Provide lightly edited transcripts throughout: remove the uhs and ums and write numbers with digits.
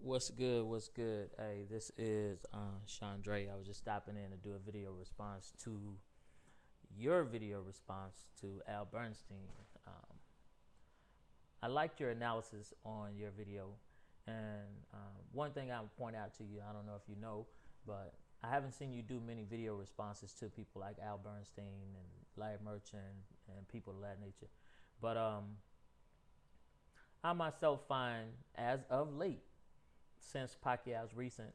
What's good? What's good? Hey, this is Chandre. I was just stopping in to do a video response to your video response to Al Bernstein. Um, I liked your analysis on your video, and one thing I would point out to you, I don't know if you know, but I haven't seen you do many video responses to people like Al Bernstein and Larry Merchant and people of that nature. But I myself find, as of late, since Pacquiao's recent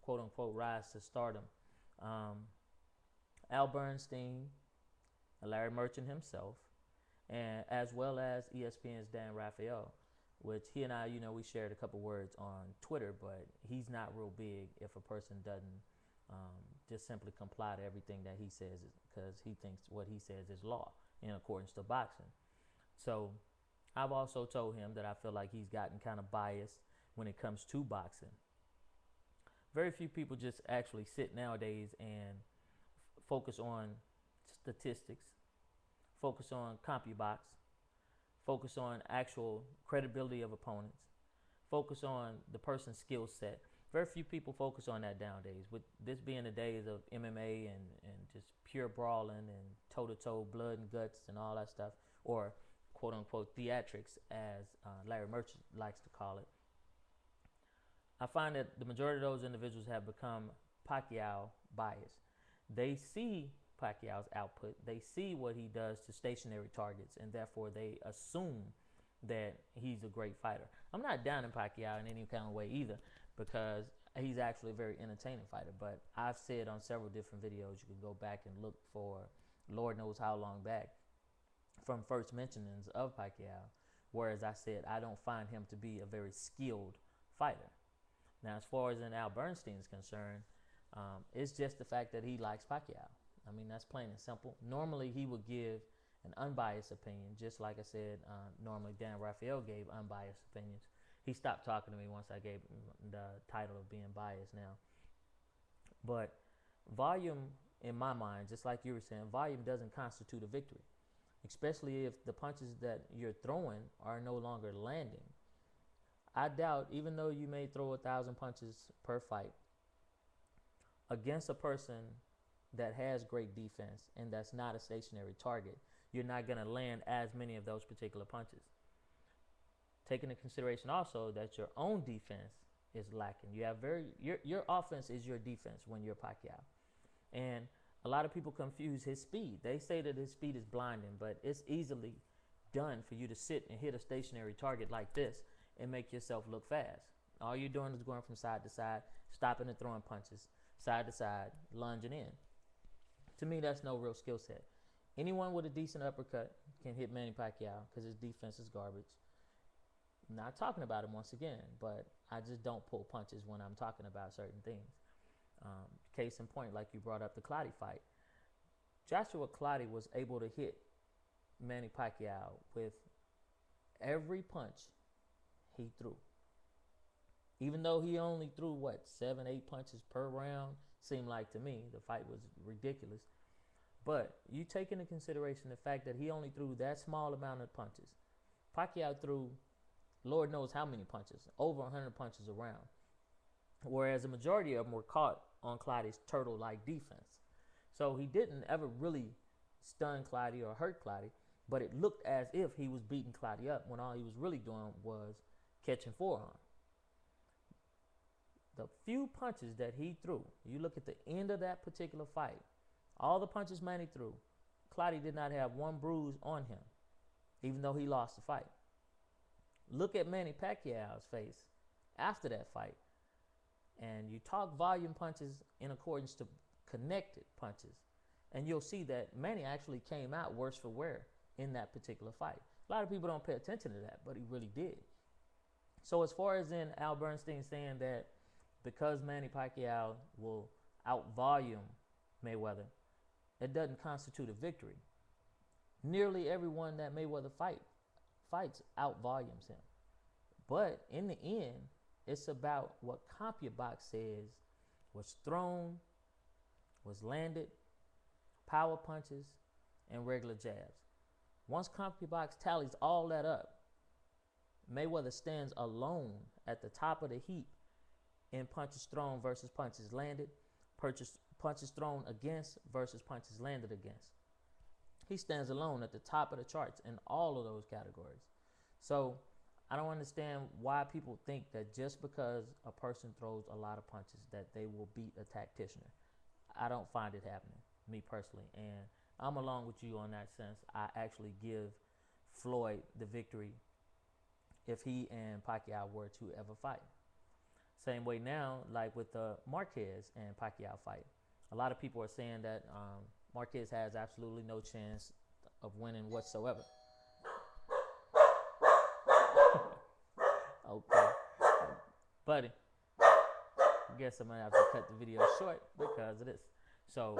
quote unquote rise to stardom, um, Al Bernstein, Larry Merchant himself, and as well as ESPN's Dan Raphael, which he and I, we shared a couple words on Twitter, but he's not real big if a person doesn't just simply comply to everything that he says because he thinks what he says is law in accordance to boxing. So I've also told him that I feel like he's gotten kind of biased when it comes to boxing. Very few people just actually sit nowadays and focus on statistics, focus on CompuBox, focus on actual credibility of opponents, focus on the person's skill set. Very few people focus on that nowadays. With this being the days of MMA and just pure brawling and toe-to-toe blood and guts and all that stuff, or quote-unquote theatrics, as Larry Merchant likes to call it, I find that the majority of those individuals have become Pacquiao biased. They see Pacquiao's output, they see what he does to stationary targets, and therefore they assume that he's a great fighter. I'm not down in Pacquiao in any kind of way either, because he's actually a very entertaining fighter. But I've said on several different videos, you can go back and look for Lord knows how long back, from first mentionings of Pacquiao, whereas I said I don't find him to be a very skilled fighter. Now, as far as in Al Bernstein is concerned, it's just the fact that he likes Pacquiao. I mean, that's plain and simple. Normally, he would give an unbiased opinion, just like I said, normally Dan Raphael gave unbiased opinions. He stopped talking to me once I gave him the title of being biased now. But volume, in my mind, just like you were saying, volume doesn't constitute a victory, especially if the punches that you're throwing are no longer landing. I doubt, even though you may throw 1,000 punches per fight against a person that has great defense and that's not a stationary target, you're not going to land as many of those particular punches. Taking into consideration also that your own defense is lacking. You have your offense is your defense when you're Pacquiao. And a lot of people confuse his speed. They say that his speed is blinding, but it's easily done for you to sit and hit a stationary target like this and make yourself look fast. All you're doing is going from side to side, stopping and throwing punches, side to side, lunging in. To me, that's no real skill set. Anyone with a decent uppercut can hit Manny Pacquiao because his defense is garbage. I'm not talking about him once again, but I just don't pull punches when I'm talking about certain things. Case in point, like you brought up the Clottey fight. Joshua Clottey was able to hit Manny Pacquiao with every punch he threw. Even though he only threw, what, 7, 8 punches per round, seemed like to me. The fight was ridiculous. But you take into consideration the fact that he only threw that small amount of punches. Pacquiao threw Lord knows how many punches, over 100 punches a round. Whereas the majority of them were caught on Clottey's turtle-like defense. So he didn't ever really stun Clottey or hurt Clottey, but it looked as if he was beating Clottey up when all he was really doing was catching forearm. The few punches that he threw, you look at the end of that particular fight, all the punches Manny threw, Clottey did not have one bruise on him, even though he lost the fight. Look at Manny Pacquiao's face after that fight, and you talk volume punches in accordance to connected punches, and you'll see that Manny actually came out worse for wear in that particular fight. A lot of people don't pay attention to that, but he really did. So as far as in Al Bernstein saying that because Manny Pacquiao will out-volume Mayweather, it doesn't constitute a victory. Nearly everyone that Mayweather fights out-volumes him. But in the end, it's about what CompuBox says was thrown, was landed, power punches, and regular jabs. Once CompuBox tallies all that up, Mayweather stands alone at the top of the heap in punches thrown versus punches landed, punches thrown against versus punches landed against. He stands alone at the top of the charts in all of those categories. So I don't understand why people think that just because a person throws a lot of punches that they will beat a tactician. I don't find it happening, me personally. And I'm along with you on that sense. I actually give Floyd the victory if he and Pacquiao were to ever fight. Same way now, like with the Marquez and Pacquiao fight. A lot of people are saying that Marquez has absolutely no chance of winning whatsoever. Okay. Buddy, I guess I'm going to have to cut the video short because of this. So,